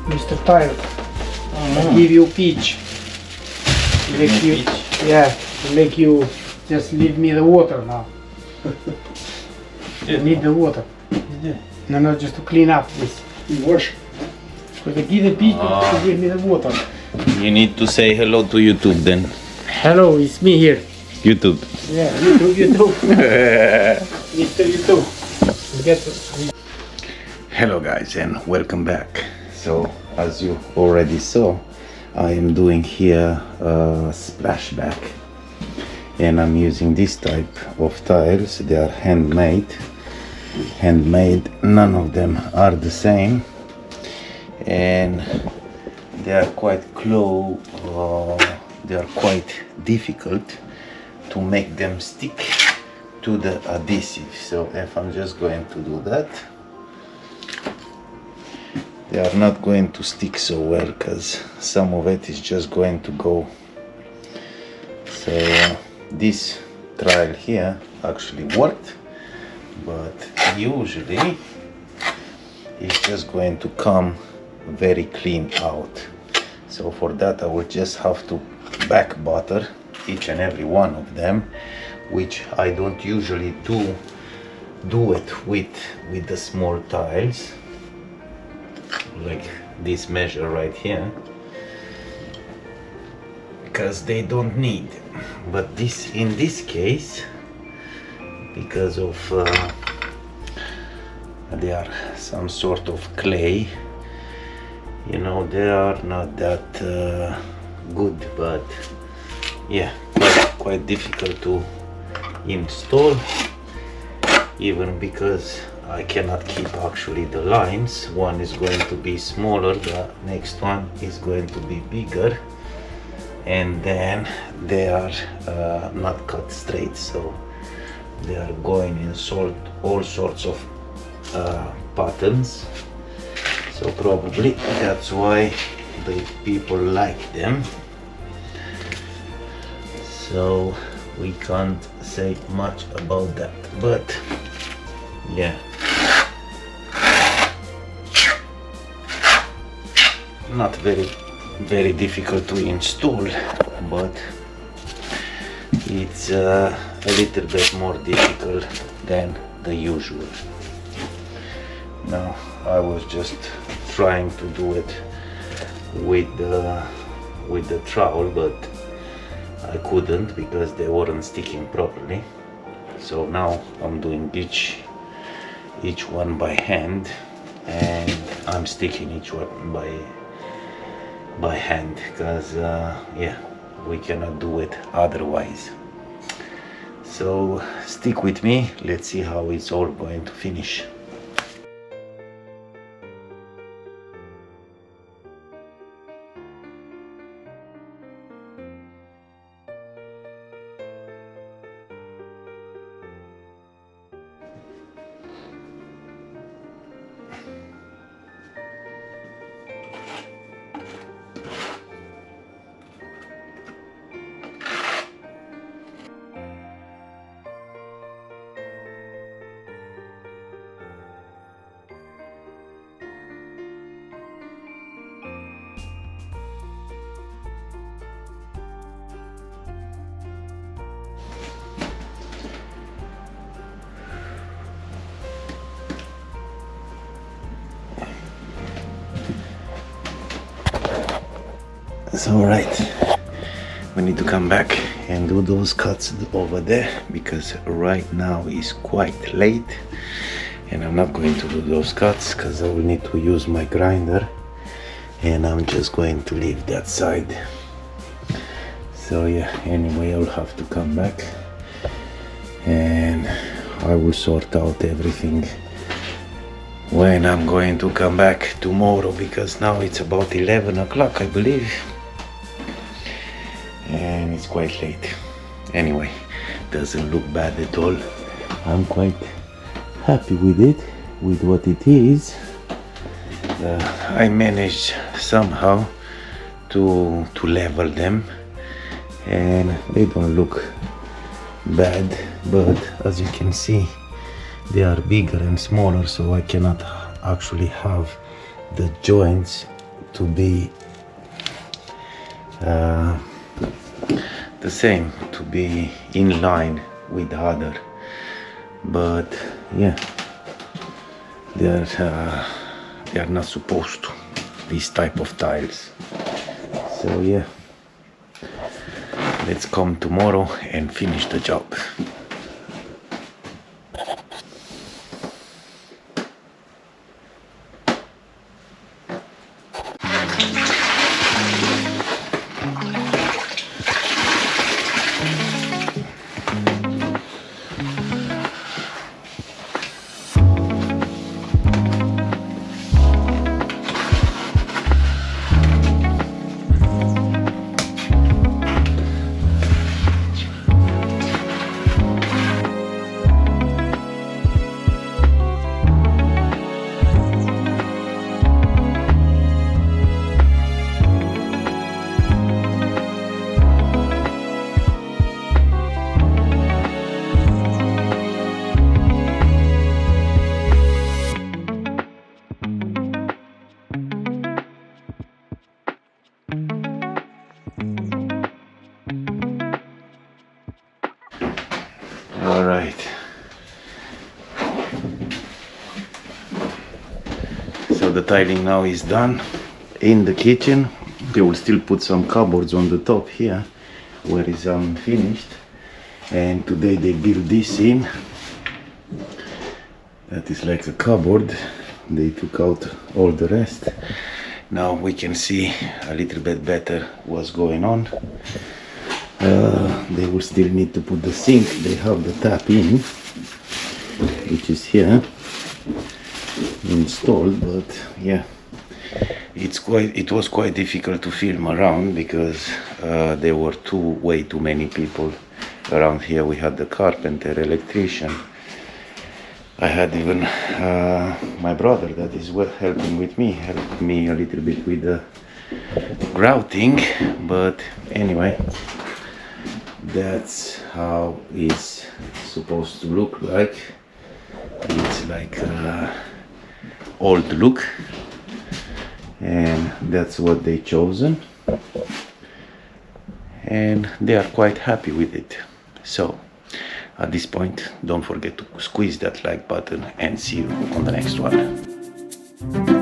Mr. Tile. I give you pitch. Make you, yeah, make you just leave me the water now. I need the water. No, just to clean up this. Wash. Because I give the pitch to give me the water. You need to say hello to YouTube then. Hello, it's me here. YouTube. Yeah, YouTube. Mr. YouTube. Hello guys and welcome back. So as you already saw, I am doing here a splashback and I'm using this type of tiles. They are handmade. None of them are the same and they are quite close. They are quite difficult to make them stick to the adhesive. So if I'm just going to do that, they are not going to stick so well because some of it is just going to go. So this trial here actually worked, but usually it's just going to come very clean out. So for that I will just have to back butter each and every one of them, which I don't usually do it with the small tiles like this measure right here, because they don't need. But this, in this case, because of they are some sort of clay, you know, they are not that good, but yeah, quite difficult to install, even because I cannot keep actually the lines. One is going to be smaller, the next one is going to be bigger, and then they are not cut straight, so they are going in all sorts of patterns. So probably that's why the people like them. So we can't say much about that, but yeah, not very difficult to install, but it's a little bit more difficult than the usual. Now I was just trying to do it with the trowel, but I couldn't because they weren't sticking properly. So now I'm doing each one by hand, and I'm sticking each one by hand because yeah, we cannot do it otherwise. So stick with me, let's see how it's all going to finish. So right, we need to come back and do those cuts over there because right now is quite late and I'm not going to do those cuts because I will need to use my grinder, and I'm just going to leave that side. So yeah, anyway, I'll have to come back and I will sort out everything when I'm going to come back tomorrow, because now it's about 11 o'clock, I believe, and it's quite late. Anyway, doesn't look bad at all. I'm quite happy with it, with what it is. I managed somehow to level them, and they don't look bad, but as you can see, they are bigger and smaller, so I cannot actually have the joints to be the same, to be in line with the other, but yeah, they are not supposed to, these type of tiles. So yeah, let's come tomorrow and finish the job. All right. So the tiling now is done. In the kitchen, they will still put some cupboards on the top here, where is unfinished. And today they built this in. That is like a cupboard. They took out all the rest. Now we can see a little bit better what's going on. They will still need to put the sink. They have the tap in, which is here installed, but yeah, it was quite difficult to film around because there were way too many people around here. We had the carpenter, electrician. I had even my brother that is helping with me, helped me a little bit with the grouting, but anyway, that's how it's supposed to look like. It's like old look, and that's what they chosen, and they are quite happy with it. So at this point, don't forget to squeeze that like button, and see you on the next one.